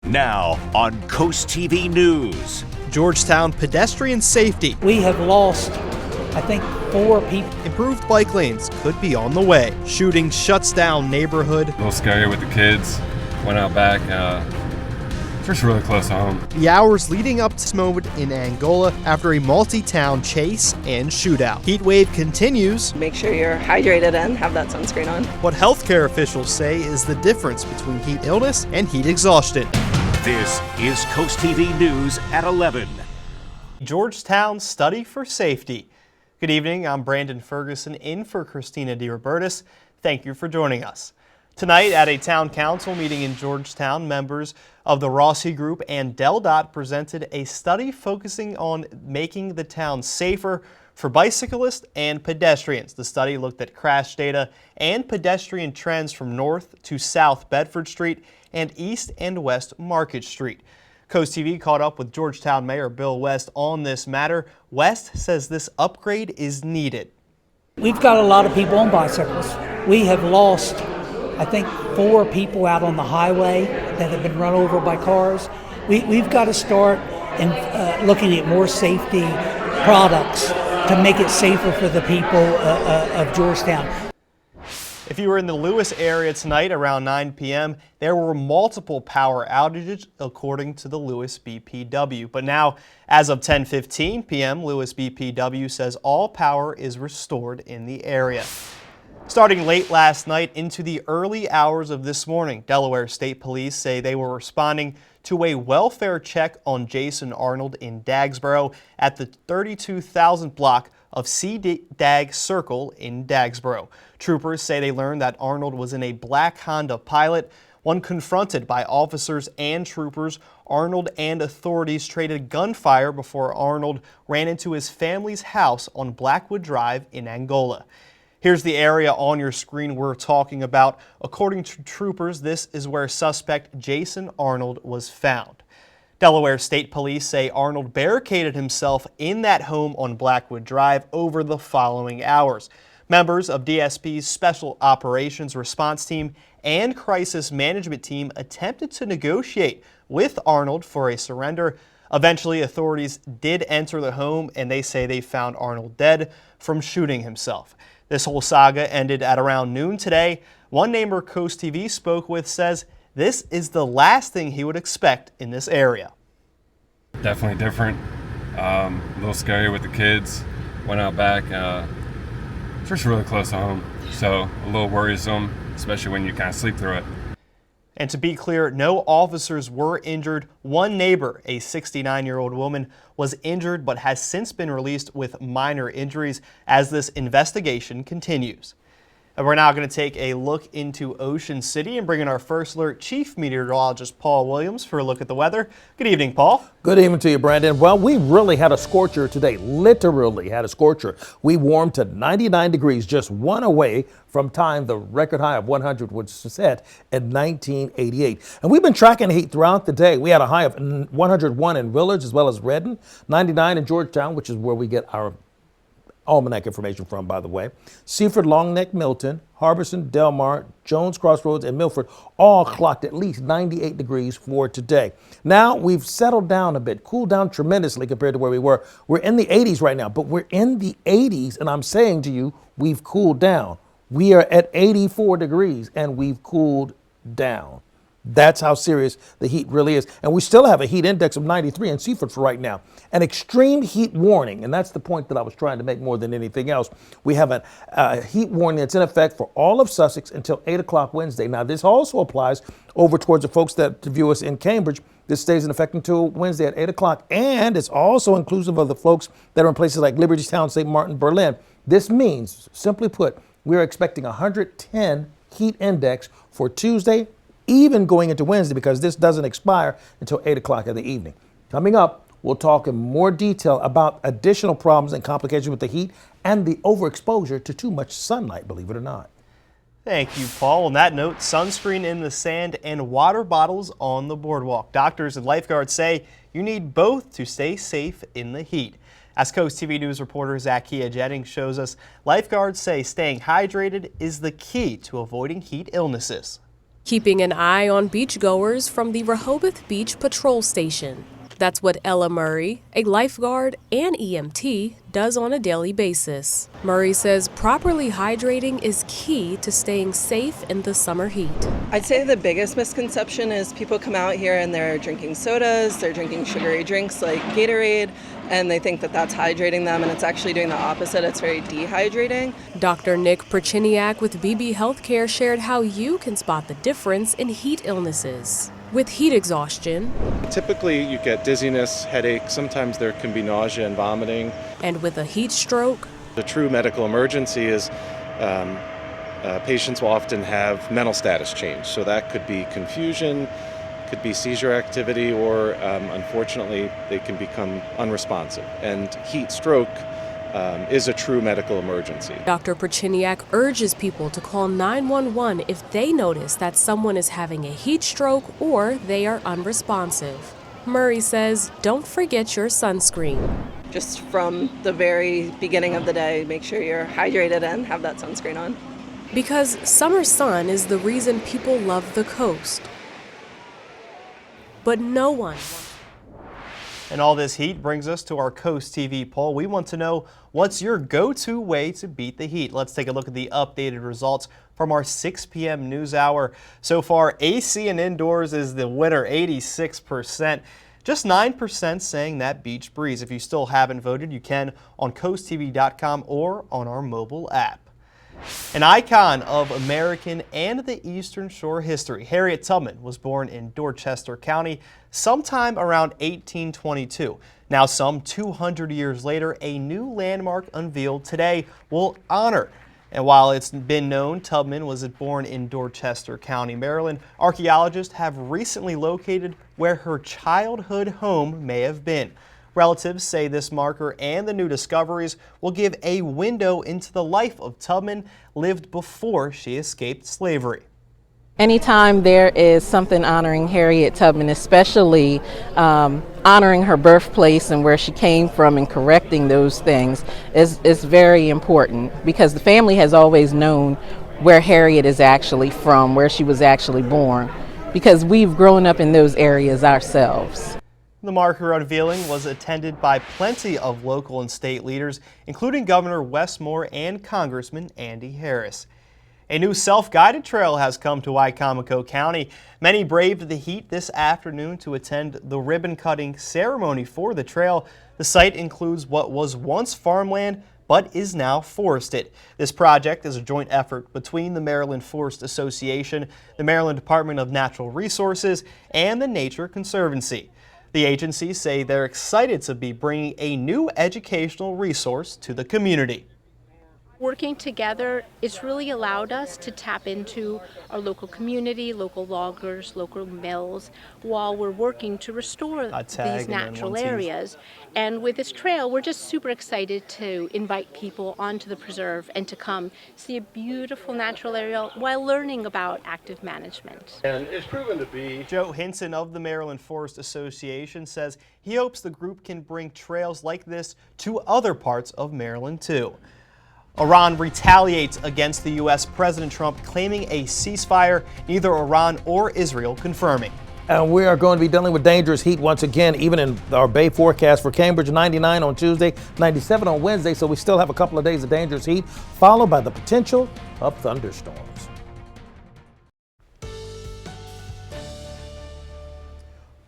Now on Coast TV News. Georgetown pedestrian safety. We have lost, I think, 4 people. Improved bike lanes could be on the way. Shooting shuts down neighborhood. A little scary with the kids. Went out back. Just really close to home. The hours leading up to this moment in Angola after a multi-town chase and shootout. Heat wave continues. Make sure you're hydrated and have that sunscreen on. What healthcare officials say is the difference between heat illness and heat exhaustion. This is Coast TV News at 11. Georgetown Study for Safety. Good evening, I'm Brandon Ferguson in for Christina DiRobertis. Thank you for joining us. Tonight at a town council meeting in Georgetown, members of the Rossi Group and DelDOT presented a study focusing on making the town safer for bicyclists and pedestrians. The study looked at crash data and pedestrian trends from North to South Bedford Street and East and West Market Street. Coast TV caught up with Georgetown Mayor Bill West on this matter. West says this upgrade is needed. We've got a lot of people on bicycles. We have lost, I think, 4 people out on the highway that have been run over by cars. We've got to start looking at more safety products to make it safer for the people of Georgetown. If you were in the Lewis area tonight around 9 p.m., there were multiple power outages according to the Lewis BPW. But now, as of 10:15 p.m., Lewis BPW says all power is restored in the area. Starting late last night into the early hours of this morning, Delaware State Police say they were responding to a welfare check on Jason Arnold in Dagsboro at the 32,000 block of C-Dag Circle in Dagsboro. Troopers say they learned that Arnold was in a black Honda Pilot. When confronted by officers and troopers, Arnold and authorities traded gunfire before Arnold ran into his family's house on Blackwood Drive in Angola. Here's the area on your screen we're talking about. According to troopers, this is where suspect Jason Arnold was found. Delaware State Police say Arnold barricaded himself in that home on Blackwood Drive over the following hours. Members of DSP's Special Operations Response Team and Crisis Management Team attempted to negotiate with Arnold for a surrender. Eventually, authorities did enter the home, and they say they found Arnold dead from shooting himself. This whole saga ended at around noon today. One neighbor Coast TV spoke with says this is the last thing he would expect in this area. Definitely different. A little scary with the kids. Went out back. Just really close to home. So a little worrisome, especially when you kind of sleep through it. And to be clear, no officers were injured. One neighbor, a 69-year-old woman, was injured but has since been released with minor injuries as this investigation continues. And we're now going to take a look into Ocean City and bring in our first alert Chief Meteorologist Paul Williams for a look at the weather. Good evening, Paul. Good evening to you, Brandon. Well, we really had a scorcher today, literally had a scorcher. We warmed to 99 degrees, just one away from tying the record high of 100, which was set in 1988. And we've been tracking heat throughout the day. We had a high of 101 in Willard as well as Redden, 99 in Georgetown, which is where we get our almanac information from, by the way. Seaford, Longneck, Milton, Harbison, Delmar, Jones Crossroads, and Milford all clocked at least 98 degrees for today. Now we've settled down a bit, cooled down tremendously compared to where we were. We're in the 80s right now, but we're in the 80s, and I'm saying to you, we've cooled down. We are at 84 degrees, and we've cooled down. That's how serious the heat really is. And we still have a heat index of 93 in Seaford for right now. An extreme heat warning, and that's the point that I was trying to make more than anything else. We have a heat warning that's in effect for all of Sussex until 8 o'clock Wednesday. Now, this also applies over towards the folks that view us in Cambridge. This stays in effect until Wednesday at 8 o'clock. And it's also inclusive of the folks that are in places like Libertytown, St. Martin, Berlin. This means, simply put, we're expecting 110 heat index for Tuesday, even going into Wednesday, because this doesn't expire until 8 o'clock in the evening. Coming up, we'll talk in more detail about additional problems and complications with the heat and the overexposure to too much sunlight, believe it or not. Thank you, Paul. On that note, sunscreen in the sand and water bottles on the boardwalk. Doctors and lifeguards say you need both to stay safe in the heat. As Coast TV News reporter Zakia Jennings shows us, lifeguards say staying hydrated is the key to avoiding heat illnesses. keeping an eye on beachgoers from the Rehoboth Beach Patrol Station. That's what Ella Murray, a lifeguard and EMT, does on a daily basis. Murray says properly hydrating is key to staying safe in the summer heat. I'd say the biggest misconception is people come out here and they're drinking sodas, they're drinking sugary drinks like Gatorade, and they think that that's hydrating them, and it's actually doing the opposite. It's very dehydrating. Dr. Nick Perchiniak with BB Healthcare shared how you can spot the difference in heat illnesses. With heat exhaustion, typically you get dizziness, headache, sometimes there can be nausea and vomiting. And with a heat stroke, the true medical emergency is patients will often have mental status change. So that could be confusion, could be seizure activity, or unfortunately they can become unresponsive. And heat stroke is a true medical emergency. Dr. Perchiniak urges people to call 911 if they notice that someone is having a heat stroke or they are unresponsive. Murray says, don't forget your sunscreen. Just from the very beginning of the day, make sure you're hydrated and have that sunscreen on. Because summer sun is the reason people love the coast. But no one. And all this heat brings us to our Coast TV poll. We want to know, what's your go-to way to beat the heat? Let's take a look at the updated results from our 6 p.m. news hour. So far, AC and indoors is the winner, 86%. Just 9% saying that beach breeze. If you still haven't voted, you can on coasttv.com or on our mobile app. An icon of American and the Eastern Shore history, Harriet Tubman was born in Dorchester County sometime around 1822. Now, some 200 years later, a new landmark unveiled today will honor. And while it's been known Tubman was born in Dorchester County, Maryland, archaeologists have recently located where her childhood home may have been. Relatives say this marker and the new discoveries will give a window into the life of Tubman lived before she escaped slavery. Anytime there is something honoring Harriet Tubman, especially honoring her birthplace and where she came from and correcting those things, is very important, because the family has always known where Harriet is actually from, where she was actually born, because we've grown up in those areas ourselves. The marker unveiling was attended by plenty of local and state leaders, including Governor Wes Moore and Congressman Andy Harris. A new self-guided trail has come to Wicomico County. Many braved the heat this afternoon to attend the ribbon-cutting ceremony for the trail. The site includes what was once farmland but is now forested. This project is a joint effort between the Maryland Forest Association, the Maryland Department of Natural Resources, and the Nature Conservancy. The agencies say they're excited to be bringing a new educational resource to the community. Working together, it's really allowed us to tap into our local community, local loggers, local mills, while we're working to restore these natural areas. And with this trail, we're just super excited to invite people onto the preserve and to come see a beautiful natural area while learning about active management. And it's proven to be. Joe Hinson of the Maryland Forest Association says he hopes the group can bring trails like this to other parts of Maryland too. Iran retaliates against the U.S. President Trump claiming a ceasefire, neither Iran or Israel confirming. And we are going to be dealing with dangerous heat once again, even in our Bay forecast for Cambridge, 99 on Tuesday, 97 on Wednesday. So we still have a couple of days of dangerous heat, followed by the potential of thunderstorms.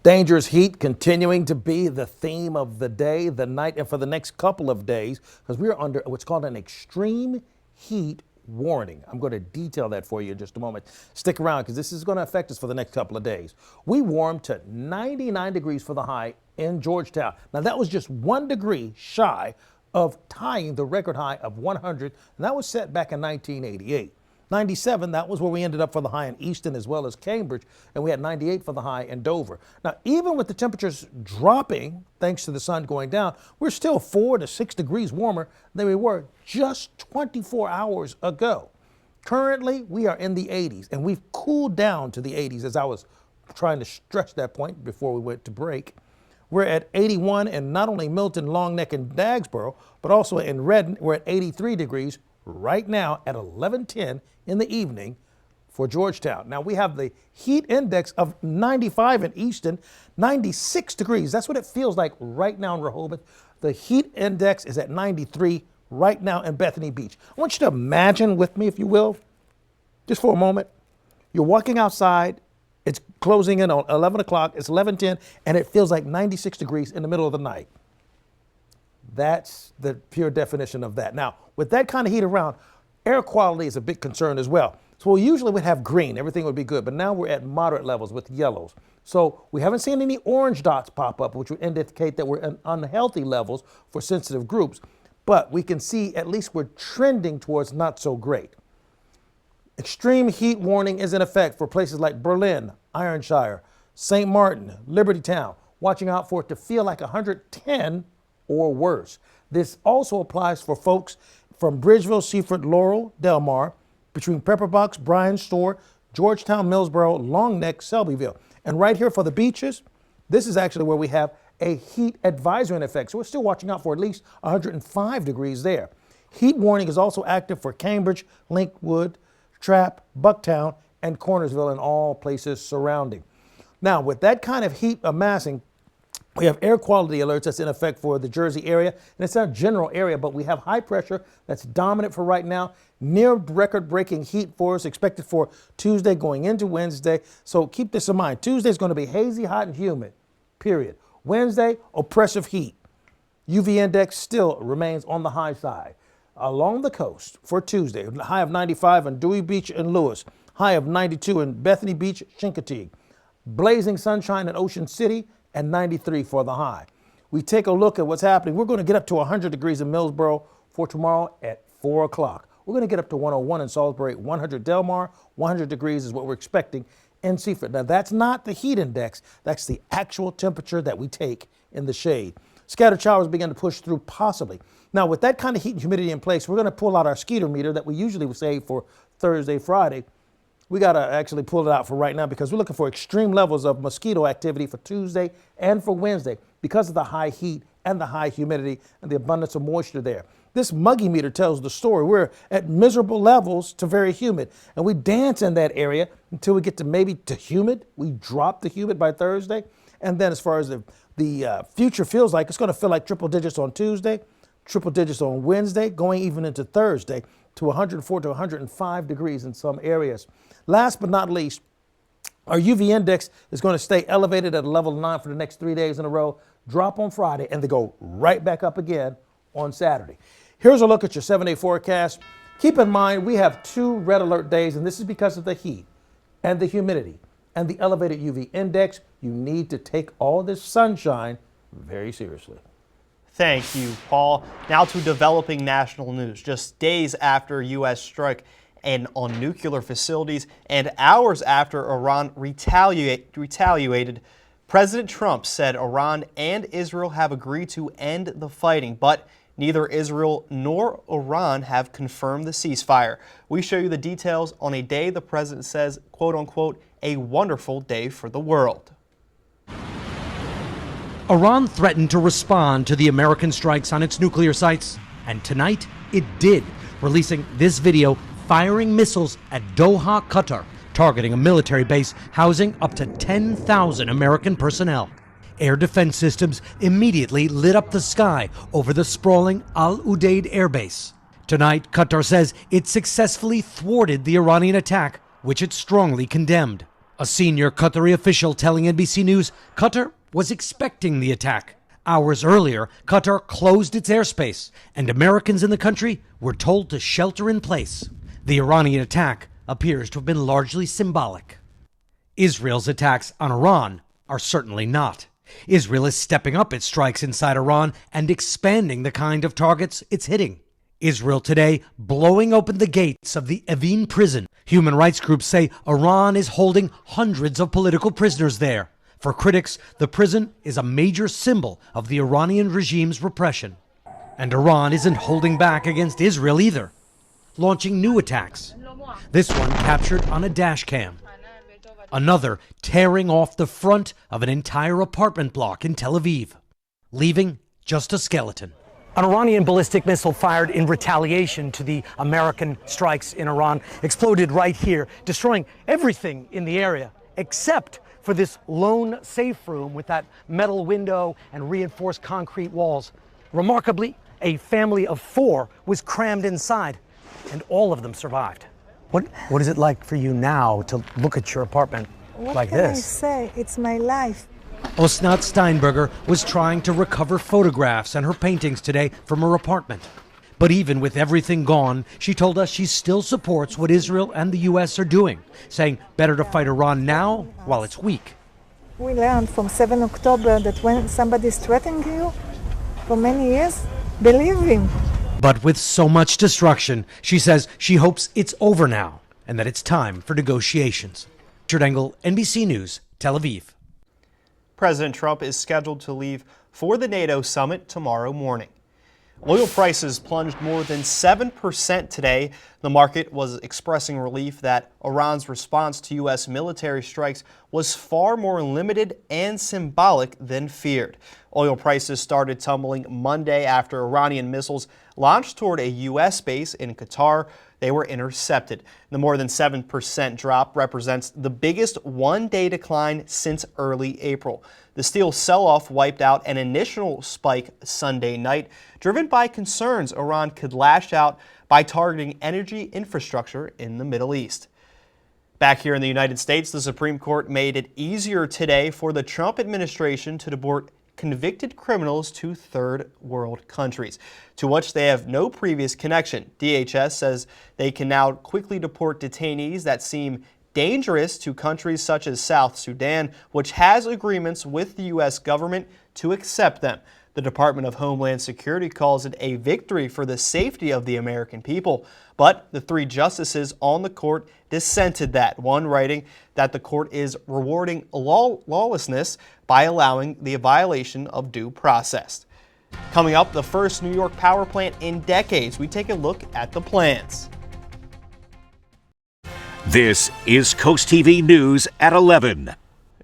Dangerous heat continuing to be the theme of the day, the night, and for the next couple of days, because we're under what's called an extreme heat warning. I'm going to detail that for you in just a moment. Stick around, because this is going to affect us for the next couple of days. We warmed to 99 degrees for the high in Georgetown. Now, that was just 1 degree shy of tying the record high of 100, and that was set back in 1988. 97, that was where we ended up for the high in Easton as well as Cambridge, and we had 98 for the high in Dover. Now, even with the temperatures dropping, thanks to the sun going down, we're still 4 to 6 degrees warmer than we were just 24 hours ago. Currently, we are in the 80s, and we've cooled down to the 80s, as I was trying to stress that point before we went to break. We're at 81 in not only Milton, Long Neck, and Dagsboro, but also in Redden, we're at 83 degrees right now at 11:10 in the evening for Georgetown. Now we have the heat index of 95 in Easton, 96 degrees. That's what it feels like right now in Rehoboth. The heat index is at 93 right now in Bethany Beach. I want you to imagine with me, if you will, just for a moment, you're walking outside, it's closing in on 11 o'clock, it's 11:10, and it feels like 96 degrees in the middle of the night. That's the pure definition of that. Now, with that kind of heat around, air quality is a big concern as well. So we usually would have green, everything would be good, but now we're at moderate levels with yellows. So we haven't seen any orange dots pop up, which would indicate that we're in unhealthy levels for sensitive groups, but we can see at least we're trending towards not so great. Extreme heat warning is in effect for places like Berlin, Ironshire, St. Martin, Liberty Town, watching out for it to feel like 110 or worse. This also applies for folks from Bridgeville, Seaford, Laurel, Delmar, between Pepperbox, Bryan Store, Georgetown, Millsboro, Long Neck, Selbyville. And right here for the beaches, this is actually where we have a heat advisory in effect. So we're still watching out for at least 105 degrees there. Heat warning is also active for Cambridge, Linkwood, Trapp, Bucktown, and Cornersville and all places surrounding. Now, with that kind of heat amassing, we have air quality alerts that's in effect for the Jersey area, and it's not a general area, but we have high pressure that's dominant for right now. Near record-breaking heat for us expected for Tuesday going into Wednesday. So keep this in mind. Tuesday is going to be hazy, hot, and humid, period. Wednesday, oppressive heat. UV index still remains on the high side. Along the coast for Tuesday, high of 95 in Dewey Beach and Lewis, high of 92 in Bethany Beach, Chincoteague. Blazing sunshine in Ocean City, and 93 for the high. We take a look at what's happening. We're going to get up to 100 degrees in Millsboro for tomorrow at 4 o'clock. We're going to get up to 101 in Salisbury, 100 Delmar, 100 degrees is what we're expecting in Seaford. Now, that's not the heat index. That's the actual temperature that we take in the shade. Scattered showers begin to push through possibly. Now, with that kind of heat and humidity in place, we're going to pull out our skeeter meter that we usually would save for Thursday, Friday. We got to actually pull it out for right now because we're looking for extreme levels of mosquito activity for Tuesday and for Wednesday because of the high heat and the high humidity and the abundance of moisture there. This muggy meter tells the story. We're at miserable levels to very humid, and we dance in that area until we get to maybe to humid. We drop the humid by Thursday, and then as far as the future feels like, it's going to feel like triple digits on Tuesday, triple digits on Wednesday, going even into Thursday to 104 to 105 degrees in some areas. Last but not least, our UV index is going to stay elevated at a level 9 for the next 3 days in a row, drop on Friday, and they go right back up again on Saturday. Here's a look at your 7-day forecast. Keep in mind, we have 2 red alert days, and this is because of the heat and the humidity and the elevated UV index. You need to take all this sunshine very seriously. Thank you, Paul. Now to developing national news. Just days after U.S. strike on nuclear facilities and hours after Iran retaliated, President Trump said Iran and Israel have agreed to end the fighting, but neither Israel nor Iran have confirmed the ceasefire. We show you the details on a day the president says, quote unquote, a wonderful day for the world. Iran threatened to respond to the American strikes on its nuclear sites, and tonight it did, releasing this video firing missiles at Doha, Qatar, targeting a military base housing up to 10,000 American personnel. Air defense systems immediately lit up the sky over the sprawling Al Udeid Air Base. Tonight, Qatar says it successfully thwarted the Iranian attack, which it strongly condemned. A senior Qatari official telling NBC News Qatar was expecting the attack. Hours earlier, Qatar closed its airspace, and Americans in the country were told to shelter in place. The Iranian attack appears to have been largely symbolic. Israel's attacks on Iran are certainly not. Israel is stepping up its strikes inside Iran and expanding the kind of targets it's hitting. Israel today blowing open the gates of the Evin prison. Human rights groups say Iran is holding hundreds of political prisoners there. For critics, the prison is a major symbol of the Iranian regime's repression. And Iran isn't holding back against Israel either, launching new attacks. This one captured on a dash cam. Another tearing off the front of an entire apartment block in Tel Aviv, leaving just a skeleton. An Iranian ballistic missile fired in retaliation to the American strikes in Iran exploded right here, destroying everything in the area except for this lone safe room with that metal window and reinforced concrete walls. Remarkably, a family of 4 was crammed inside, and all of them survived. What is it like for you now to look at your apartment like this? What can I say? It's my life. Osnat Steinberger was trying to recover photographs and her paintings today from her apartment. But even with everything gone, she told us she still supports what Israel and the U.S. are doing, saying better to fight Iran now while it's weak. We learned from 7 October that when somebody is threatening you for many years, believe him. But with so much destruction, she says she hopes it's over now and that it's time for negotiations. Richard Engel, NBC News, Tel Aviv. President Trump is scheduled to leave for the NATO summit tomorrow morning. Oil prices plunged more than 7% today. The market was expressing relief that Iran's response to U.S. military strikes was far more limited and symbolic than feared. Oil prices started tumbling Monday after Iranian missiles launched toward a U.S. base in Qatar. They were intercepted. The more than 7% drop represents the biggest one-day decline since early April. The steel sell-off wiped out an initial spike Sunday night, driven by concerns Iran could lash out by targeting energy infrastructure in the Middle East. Back here in the United States, the Supreme Court made it easier today for the Trump administration to deport convicted criminals to third world countries, to which they have no previous connection. DHS says they can now quickly deport detainees that seem dangerous to countries such as South Sudan, which has agreements with the U.S. government to accept them. The Department of Homeland Security calls it a victory for the safety of the American people. But the 3 justices on the court dissented that, one writing that the court is rewarding lawlessness by allowing the violation of due process. Coming up, the first New York power plant in decades. We take a look at the plans. This is Coast TV News at 11.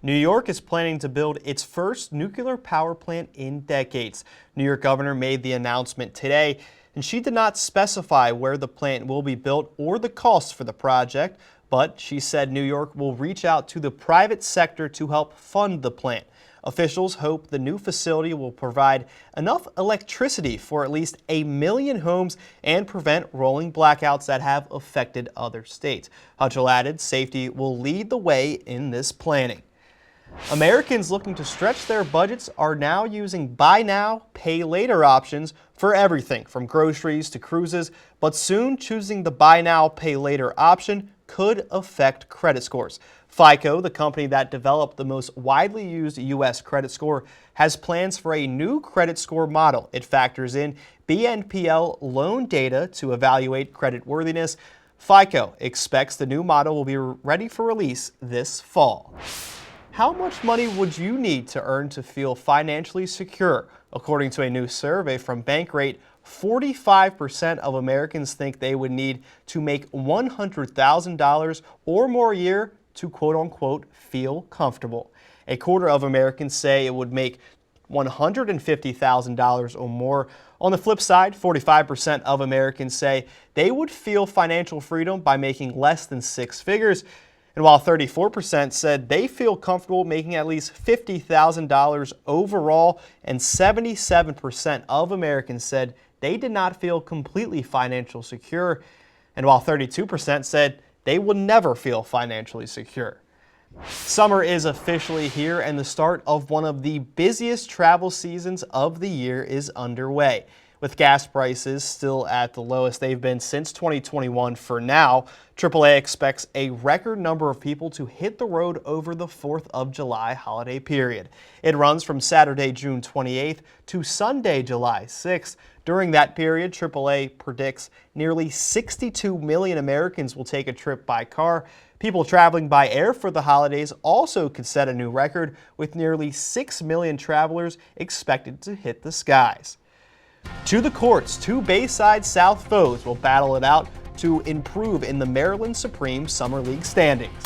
New York is planning to build its first nuclear power plant in decades. New York governor made the announcement today, and she did not specify where the plant will be built or the cost for the project, but she said New York will reach out to the private sector to help fund the plant. Officials hope the new facility will provide enough electricity for at least 1 million homes and prevent rolling blackouts that have affected other states. Hutchell added safety will lead the way in this planning. Americans looking to stretch their budgets are now using buy now, pay later options for everything from groceries to cruises, but soon choosing the buy now, pay later option could affect credit scores. FICO, the company that developed the most widely used U.S. credit score, has plans for a new credit score model. It factors in BNPL loan data to evaluate creditworthiness. FICO expects the new model will be ready for release this fall. How much money would you need to earn to feel financially secure? According to a new survey from Bankrate, 45% of Americans think they would need to make $100,000 or more a year to quote-unquote feel comfortable. A quarter of Americans say it would make $150,000 or more. On the flip side, 45% of Americans say they would feel financial freedom by making less than 6 figures. And while 34% said they feel comfortable making at least $50,000 overall, and 77% of Americans said they did not feel completely financially secure, and while 32% said they will never feel financially secure. Summer is officially here, and the start of one of the busiest travel seasons of the year is underway. With gas prices still at the lowest they've been since 2021 for now, AAA expects a record number of people to hit the road over the 4th of July holiday period. It runs from Saturday, June 28th to Sunday, July 6th. During that period, AAA predicts nearly 62 million Americans will take a trip by car. People traveling by air for the holidays also could set a new record, with nearly 6 million travelers expected to hit the skies. To the courts, 2 Bayside South foes will battle it out to improve in the Maryland Supreme Summer League standings.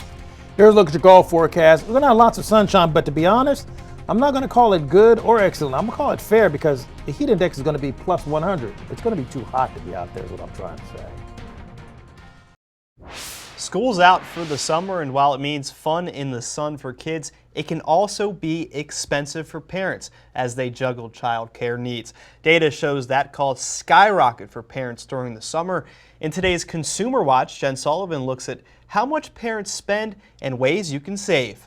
Here's a look at your golf forecast. We're going to have lots of sunshine, but to be honest, I'm not going to call it good or excellent. I'm going to call it fair because the heat index is going to be plus 100. It's going to be too hot to be out there is what I'm trying to say. School's out for the summer, and while it means fun in the sun for kids, it can also be expensive for parents as they juggle childcare needs. Data shows that costs skyrocket for parents during the summer. In today's Consumer Watch, Jen Sullivan looks at how much parents spend and ways you can save.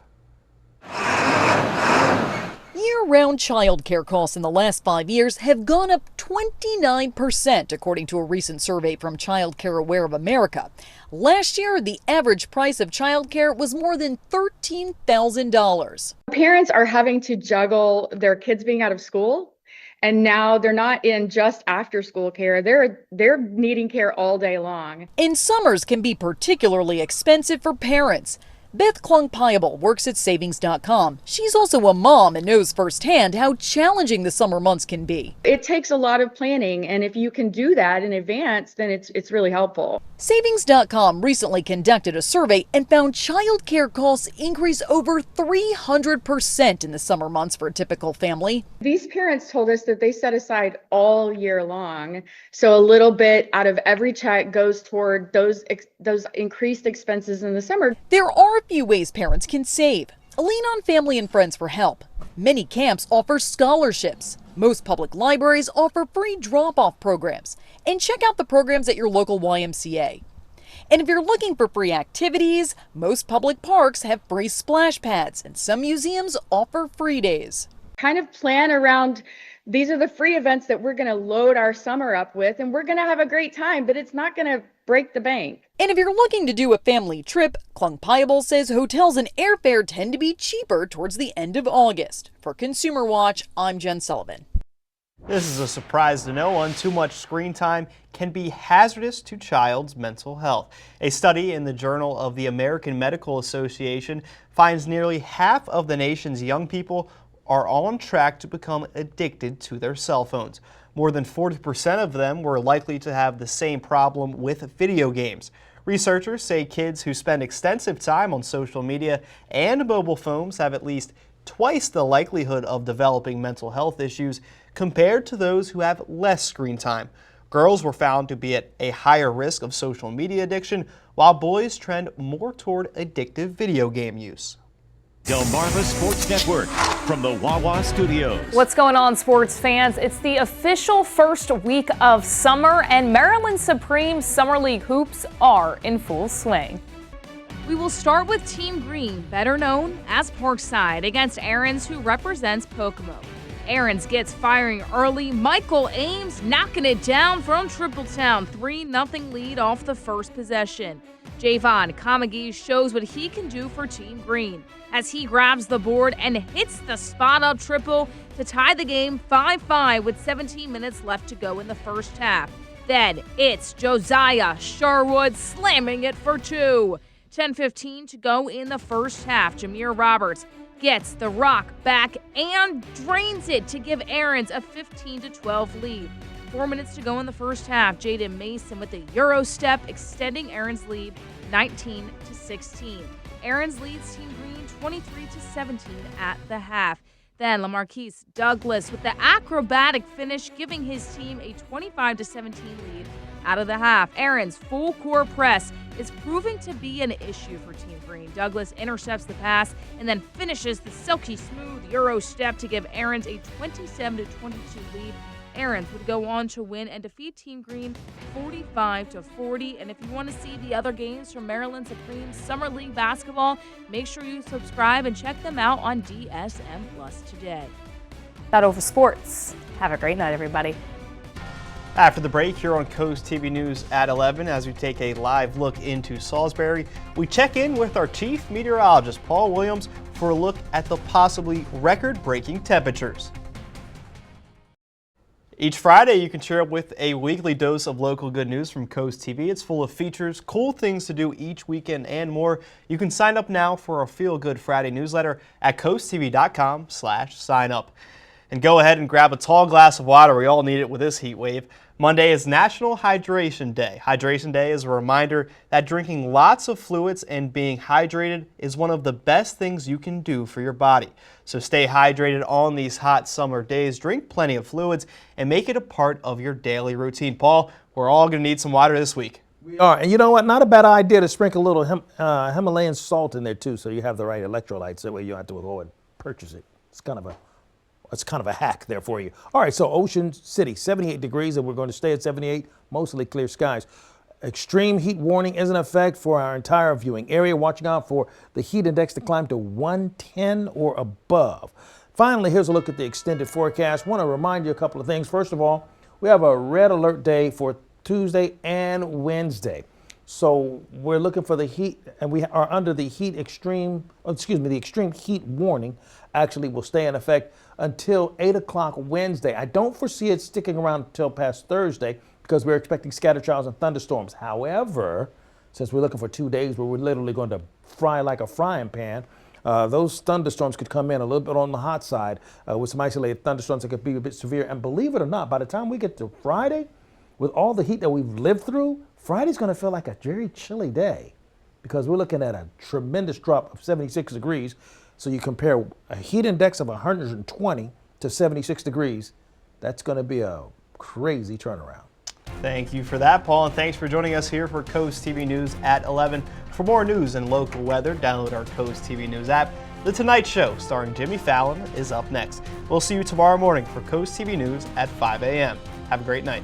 Year-round childcare costs in the last 5 years have gone up 29%, according to a recent survey from Childcare Aware of America. Last year, the average price of childcare was more than $13,000. Parents are having to juggle their kids being out of school, and now they're not in just after-school care. They're needing care all day long. And summers can be particularly expensive for parents. Beth Klung-Piable works at Savings.com. She's also a mom and knows firsthand how challenging the summer months can be. It takes a lot of planning, and if you can do that in advance, then it's really helpful. Savings.com recently conducted a survey and found childcare costs increase over 300% in the summer months for a typical family. These parents told us that they set aside all year long, so a little bit out of every check goes toward those increased expenses in the summer. There are a few ways parents can save. Lean on family and friends for help. Many camps offer scholarships. Most public libraries offer free drop-off programs. And check out the programs at your local YMCA. And if you're looking for free activities, most public parks have free splash pads, and some museums offer free days. Kind of plan around, these are the free events that we're going to load our summer up with, and we're going to have a great time, but it's not going to break the bank. And if you're looking to do a family trip, Klung-Piable says hotels and airfare tend to be cheaper towards the end of August. For Consumer Watch, I'm Jen Sullivan. This is a surprise to no one. Too much screen time can be hazardous to child's mental health. A study in the Journal of the American Medical Association finds nearly half of the nation's young people are on track to become addicted to their cell phones. More than 40% of them were likely to have the same problem with video games. Researchers say kids who spend extensive time on social media and mobile phones have at least twice the likelihood of developing mental health issues compared to those who have less screen time. Girls were found to be at a higher risk of social media addiction, while boys trend more toward addictive video game use. Delmarva Sports Network from the Wawa Studios. What's going on, sports fans? It's the official first week of summer, and Maryland Supreme Summer League hoops are in full swing. We will start with Team Green, better known as Parkside, against Aarons, who represents Pocomo. Aarons gets firing early. Michael Ames knocking it down from Tripletown. 3-0 lead off the first possession. Javon Kamagi shows what he can do for Team Green as he grabs the board and hits the spot-up triple to tie the game 5-5 with 17 minutes left to go in the first half. Then it's Josiah Sherwood slamming it for 2. 10:15 to go in the first half. Jameer Roberts gets the rock back and drains it to give Aarons a 15-12 lead. 4 minutes to go in the first half. Jaden Mason with a Euro step, extending Aarons' lead 19-16. Aarons leads Team Green 23-17 at the half. Then LaMarquise Douglas with the acrobatic finish, giving his team a 25-17 lead out of the half. Aarons' full court press is proving to be an issue for Team Green. Douglas intercepts the pass and then finishes the silky smooth Euro step to give Aarons a 27-22 lead. Aarons would go on to win and defeat Team Green 45-40. And if you want to see the other games from Maryland Supreme Summer League basketball, make sure you subscribe and check them out on DSM Plus today. That over sports. Have a great night, everybody. After the break, here on Coast TV News at 11, as we take a live look into Salisbury, we check in with our chief meteorologist, Paul Williams, for a look at the possibly record-breaking temperatures. Each Friday, you can cheer up with a weekly dose of local good news from Coast TV. It's full of features, cool things to do each weekend, and more. You can sign up now for our Feel Good Friday newsletter at coasttv.com/sign up. And go ahead and grab a tall glass of water. We all need it with this heat wave. Monday is National Hydration Day. Hydration Day is a reminder that drinking lots of fluids and being hydrated is one of the best things you can do for your body. So stay hydrated on these hot summer days, drink plenty of fluids, and make it a part of your daily routine. Paul, we're all going to need some water this week. We are, and you know what? Not a bad idea to sprinkle a little Himalayan salt in there too, so you have the right electrolytes. That way you don't have to go and purchase it. It's kind of a hack there for you. All right, so Ocean City, 78 degrees, and we're going to stay at 78, mostly clear skies. Extreme heat warning is in effect for our entire viewing area. Watching out for the heat index to climb to 110 or above. Finally, here's a look at the extended forecast. Want to remind you a couple of things. First of all, we have a red alert day for Tuesday and Wednesday. So we're looking for the heat, and we are under the the extreme heat warning actually will stay in effect until 8 o'clock Wednesday. I don't foresee it sticking around until past Thursday because we're expecting scattered showers and thunderstorms. However, since we're looking for 2 days where we're literally going to fry like a frying pan, those thunderstorms could come in a little bit on the hot side with some isolated thunderstorms that could be a bit severe. And believe it or not, by the time we get to Friday, with all the heat that we've lived through, Friday's going to feel like a very chilly day because we're looking at a tremendous drop of 76 degrees. So you compare a heat index of 120 to 76 degrees, that's going to be a crazy turnaround. Thank you for that, Paul, and thanks for joining us here for Coast TV News at 11. For more news and local weather, download our Coast TV News app. The Tonight Show, starring Jimmy Fallon, is up next. We'll see you tomorrow morning for Coast TV News at 5 a.m. Have a great night.